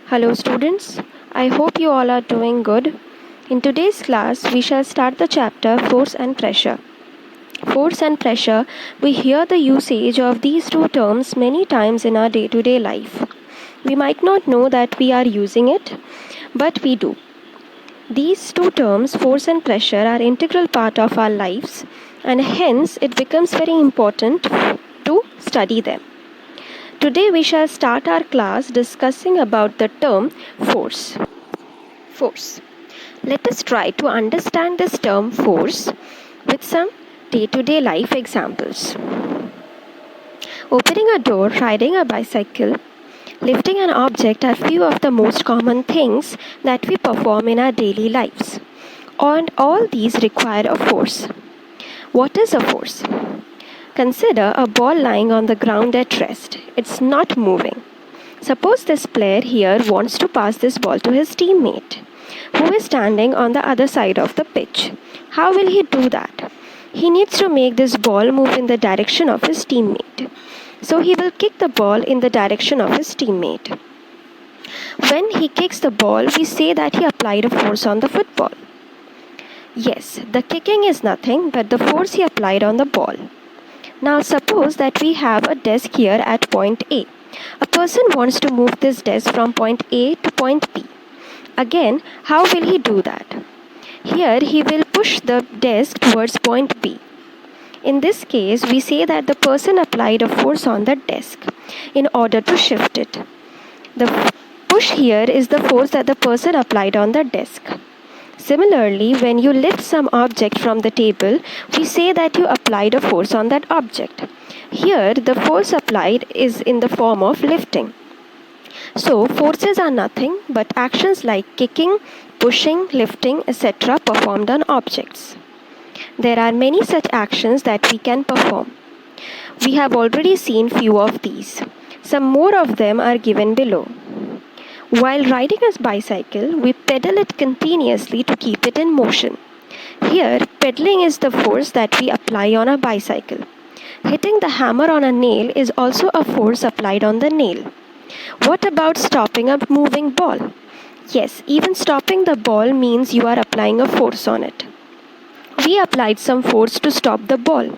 Hello students, I hope you all are doing good. In today's class, we shall start the chapter Force and Pressure. Force and pressure, we hear the usage of these two terms many times in our day-to-day life. We might not know that we are using it, but we do. These two terms, force and pressure, are integral part of our lives, and hence it becomes very important to study them. Today we shall start our class discussing about the term force. Force. Let us try to understand this term force with some day-to-day life examples. Opening a door, riding a bicycle, lifting an object are few of the most common things that we perform in our daily lives. And all these require a force. What is a force? Consider a ball lying on the ground at rest. It's not moving. Suppose this player here wants to pass this ball to his teammate, who is standing on the other side of the pitch. How will he do that? He needs to make this ball move in the direction of his teammate. So he will kick the ball in the direction of his teammate. When he kicks the ball, we say that he applied a force on the football. Yes, the kicking is nothing but the force he applied on the ball. Now suppose that we have a desk here at point A. A person wants to move this desk from point A to point B. Again, how will he do that? Here he will push the desk towards point B. In this case, we say that the person applied a force on the desk in order to shift it. The push here is the force that the person applied on the desk. Similarly, when you lift some object from the table, we say that you applied a force on that object. Here, the force applied is in the form of lifting. So, forces are nothing but actions like kicking, pushing, lifting, etc. performed on objects. There are many such actions that we can perform. We have already seen few of these. Some more of them are given below. While riding a bicycle, we pedal it continuously to keep it in motion. Here, pedaling is the force that we apply on a bicycle. Hitting the hammer on a nail is also a force applied on the nail. What about stopping a moving ball? Yes, even stopping the ball means you are applying a force on it. We applied some force to stop the ball.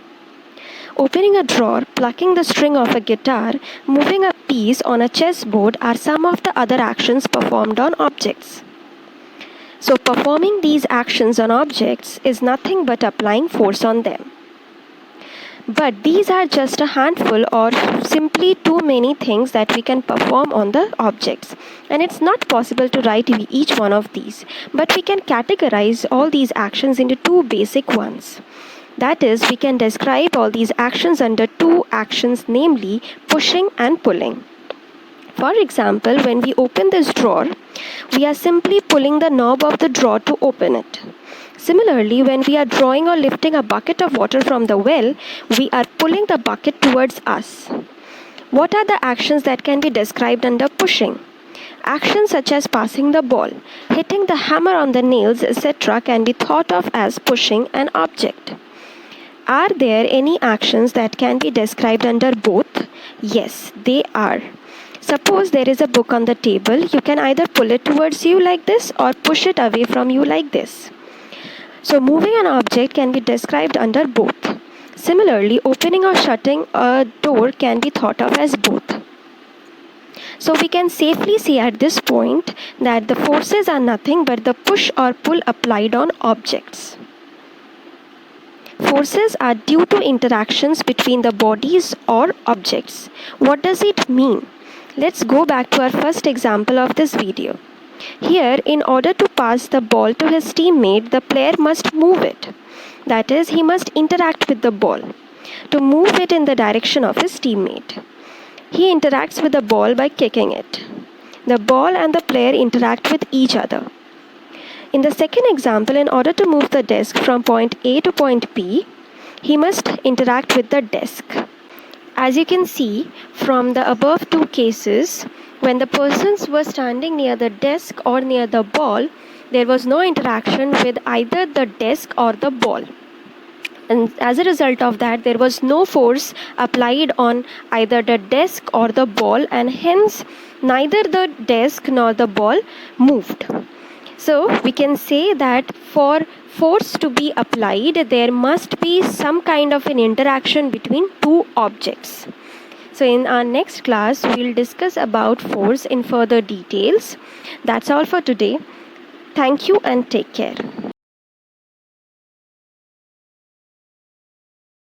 Opening a drawer, plucking the string of a guitar, moving a piece on a chessboard are some of the other actions performed on objects. So performing these actions on objects is nothing but applying force on them. But these are just a handful or simply too many things that we can perform on the objects. And it's not possible to write each one of these. But we can categorize all these actions into two basic ones. That is, we can describe all these actions under two actions, namely pushing and pulling. For example, when we open this drawer, we are simply pulling the knob of the drawer to open it. Similarly, when we are drawing or lifting a bucket of water from the well, we are pulling the bucket towards us. What are the actions that can be described under pushing? Actions such as passing the ball, hitting the hammer on the nails, etc. can be thought of as pushing an object. Are there any actions that can be described under both? Yes, they are. Suppose there is a book on the table. You can either pull it towards you like this or push it away from you like this. So moving an object can be described under both. Similarly, opening or shutting a door can be thought of as both. So we can safely say at this point that the forces are nothing but the push or pull applied on objects. Forces are due to interactions between the bodies or objects. What does it mean? Let's go back to our first example of this video. Here, in order to pass the ball to his teammate, the player must move it. That is, he must interact with the ball to move it in the direction of his teammate. He interacts with the ball by kicking it. The ball and the player interact with each other. In the second example, in order to move the desk from point A to point B, he must interact with the desk. As you can see from the above two cases, when the persons were standing near the desk or near the ball, there was no interaction with either the desk or the ball. And as a result of that, there was no force applied on either the desk or the ball, and hence neither the desk nor the ball moved. So we can say that for force to be applied, there must be some kind of an interaction between two objects. So in our next class, we'll discuss about force in further details. That's all for today. Thank you and take care.